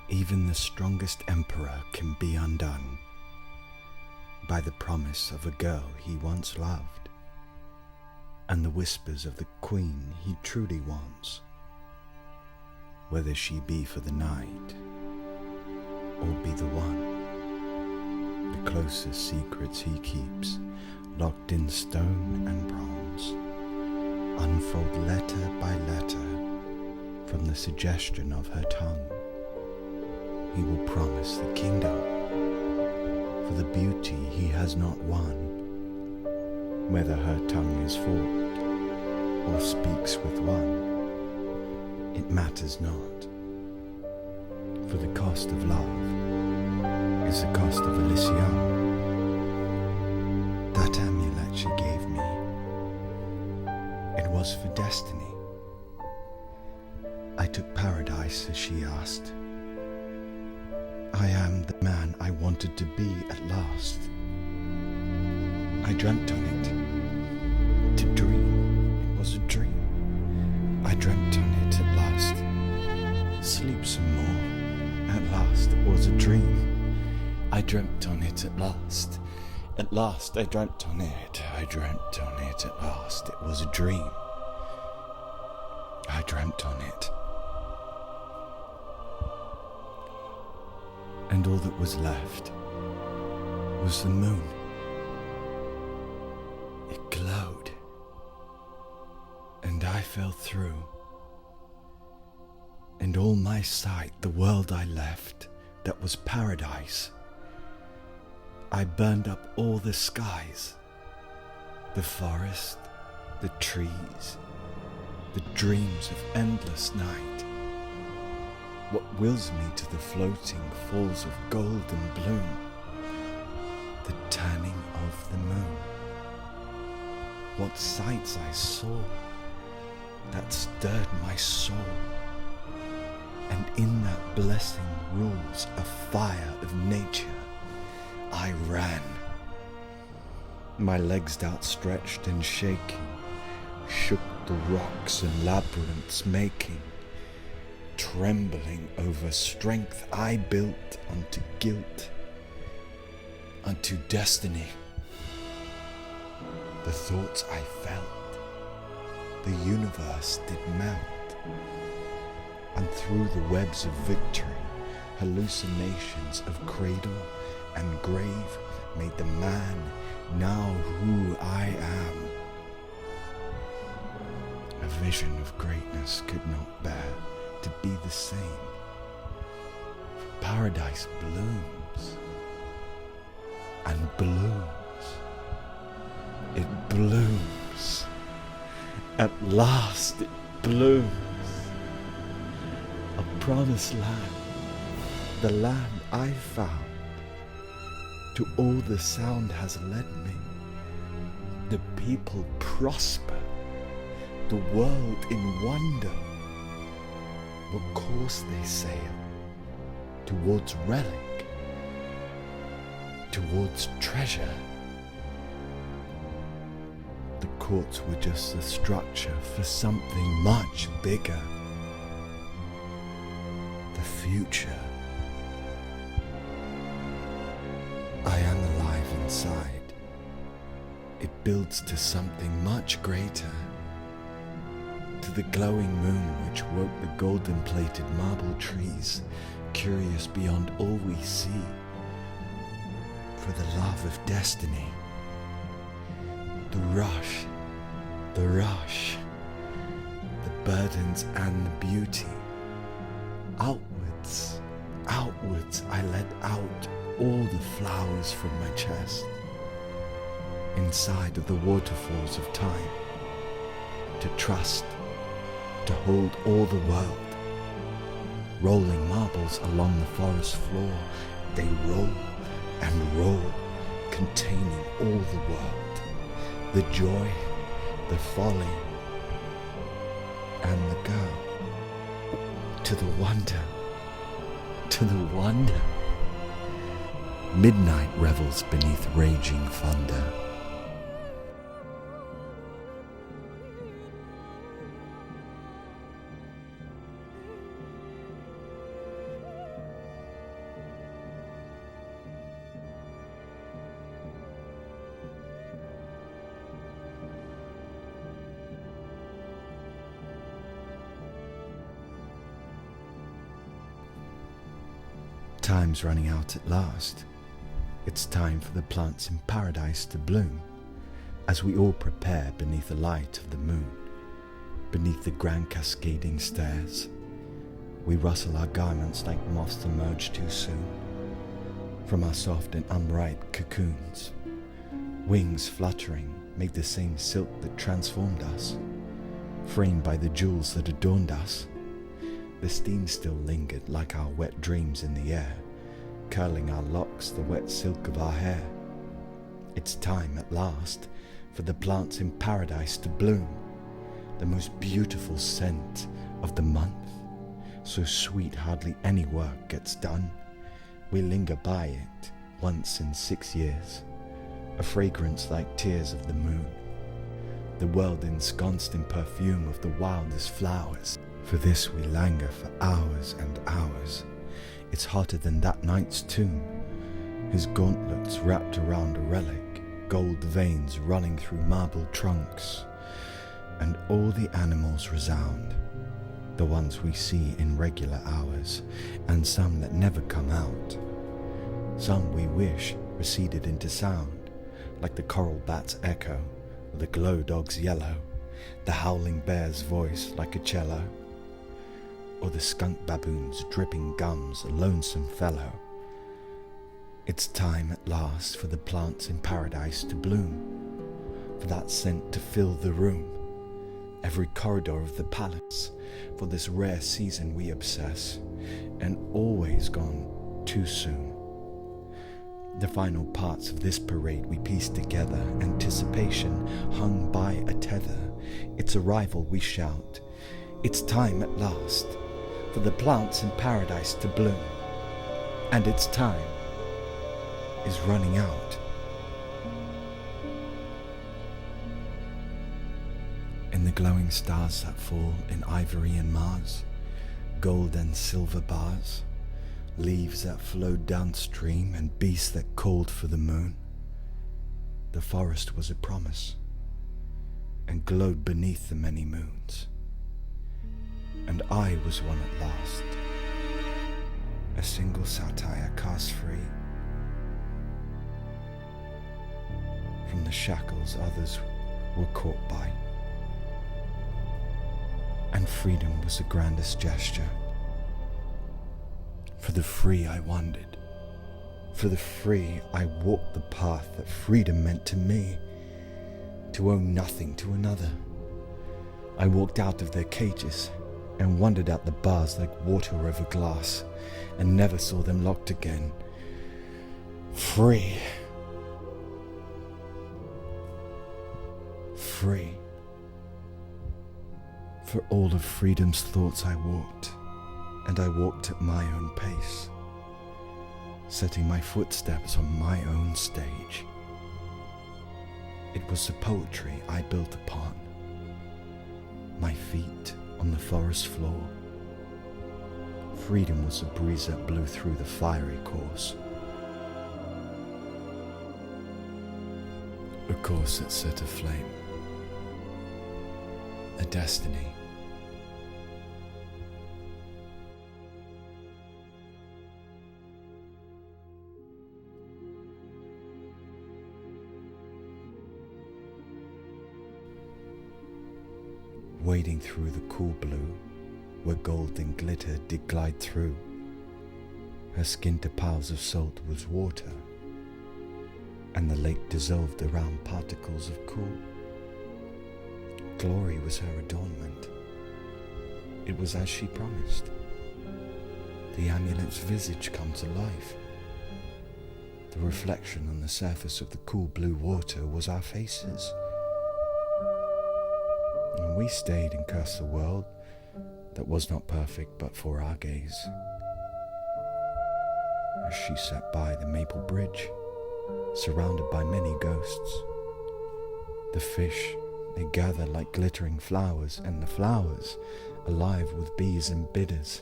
Even the strongest emperor can be undone by the promise of a girl he once loved, and the whispers of the queen he truly wants, whether she be for the night or be the one. The closest secrets he keeps, locked in stone and bronze, unfold letter by letter from the suggestion of her tongue. He will promise the kingdom for the beauty he has not won, whether her tongue is forked or speaks with one. It matters not, for the cost of love is the cost of Elysium. That amulet she gave me, it was for destiny. I took paradise as she asked. I am the man I wanted to be at last. I dreamt on it. To dream, it was a dream. I dreamt on it at last. Sleep some more. At last, it was a dream. I dreamt on it at last. At last, I dreamt on it. I dreamt on it at last. It was a dream. I dreamt on it. And all that was left was the moon. It glowed, and I fell through. And all my sight, the world I left, that was paradise, I burned up all the skies, the forest, the trees, the dreams of endless night. What wills me to the floating falls of gold and bloom, the turning of the moon. What sights I saw that stirred my soul, and in that blessing rules a fire of nature. I ran, my legs outstretched and shaking, shook the rocks and labyrinths making, trembling over strength I built unto guilt, unto destiny. The thoughts I felt, the universe did melt, and through the webs of victory, hallucinations of cradle and grave made the man now who I am. A vision of greatness could not bear to be the same. For paradise blooms and blooms. It blooms. At last it blooms. A promised land, the land I found. To all the sound has led me. The people prosper, the world in wonder. What course they sail? Towards relic, towards treasure. The courts were just a structure for something much bigger. The future. I am alive inside. It builds to something much greater. To the glowing moon which woke the golden-plated marble trees, curious beyond all we see. For the love of destiny. The rush, the burdens and the beauty. Outwards, outwards I let out all the flowers from my chest, inside of the waterfalls of time, to trust, to hold all the world. Rolling marbles along the forest floor, they roll and roll, containing all the world, the joy, the folly, and the girl. To the wonder, to the wonder. Midnight revels beneath raging thunder. Time's running out at last. It's time for the plants in paradise to bloom, as we all prepare beneath the light of the moon. Beneath the grand cascading stairs, we rustle our garments like moths emerge too soon from our soft and unripe cocoons. Wings fluttering make the same silk that transformed us, framed by the jewels that adorned us. The steam still lingered like our wet dreams in the air, curling our locks the wet silk of our hair. It's time at last for the plants in paradise to bloom, the most beautiful scent of the month, so sweet hardly any work gets done. We linger by it once in 6 years, a fragrance like tears of the moon, the world ensconced in perfume of the wildest flowers. For this we languor for hours and hours. It's hotter than that knight's tomb, his gauntlets wrapped around a relic, gold veins running through marble trunks. And all the animals resound, the ones we see in regular hours, and some that never come out. Some we wish receded into sound, like the coral bat's echo, or the glow dog's yellow, the howling bear's voice like a cello, or the skunk baboon's dripping gums, a lonesome fellow. It's time at last for the plants in paradise to bloom, for that scent to fill the room, every corridor of the palace. For this rare season we obsess, and always gone too soon. The final parts of this parade we piece together, anticipation hung by a tether. Its arrival we shout. It's time at last for the plants in paradise to bloom, and its time is running out. In the glowing stars that fall in ivory and Mars, gold and silver bars, leaves that flowed downstream and beasts that called for the moon, the forest was a promise and glowed beneath the many moons. And I was one at last, a single satire cast free from the shackles others were caught by. And freedom was the grandest gesture. For the free I wandered, for the free I walked the path that freedom meant to me, to owe nothing to another. I walked out of their cages and wandered out the bars like water over glass, and never saw them locked again. Free. Free. For all of freedom's thoughts I walked, and I walked at my own pace, setting my footsteps on my own stage. It was the poetry I built upon, my feet on the forest floor. Freedom was the breeze that blew through the fiery course, a course that set aflame, a destiny. Wading through the cool blue, where gold and glitter did glide through, her skin to piles of salt was water, and the lake dissolved around particles of cool. Glory was her adornment. It was as she promised. The amulet's visage come to life. The reflection on the surface of the cool blue water was our faces. And we stayed and cursed the world that was not perfect but for our gaze. As she sat by the maple bridge, surrounded by many ghosts, the fish, they gather like glittering flowers, and the flowers alive with bees and bidders.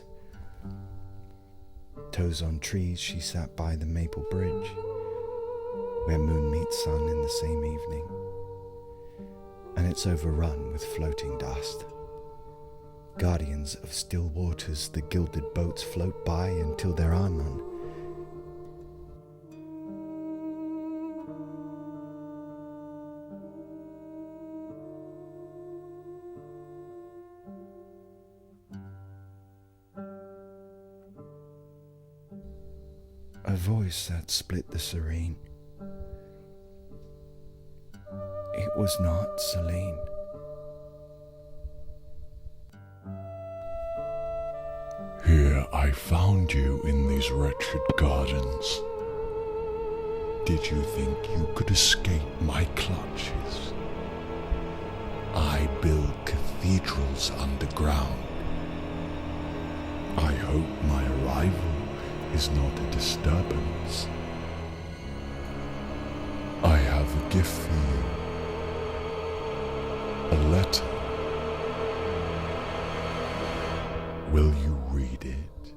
Toes on trees, she sat by the maple bridge, where moon meets sun in the same evening, and it's overrun with floating dust. Guardians of still waters, the gilded boats float by until there are none, a voice that split the serene. It was not Celine. Here I found you in these wretched gardens. Did you think you could escape my clutches? I build cathedrals underground. I hope my arrival is not a disturbance. I have a gift for you. A letter. Will you read it?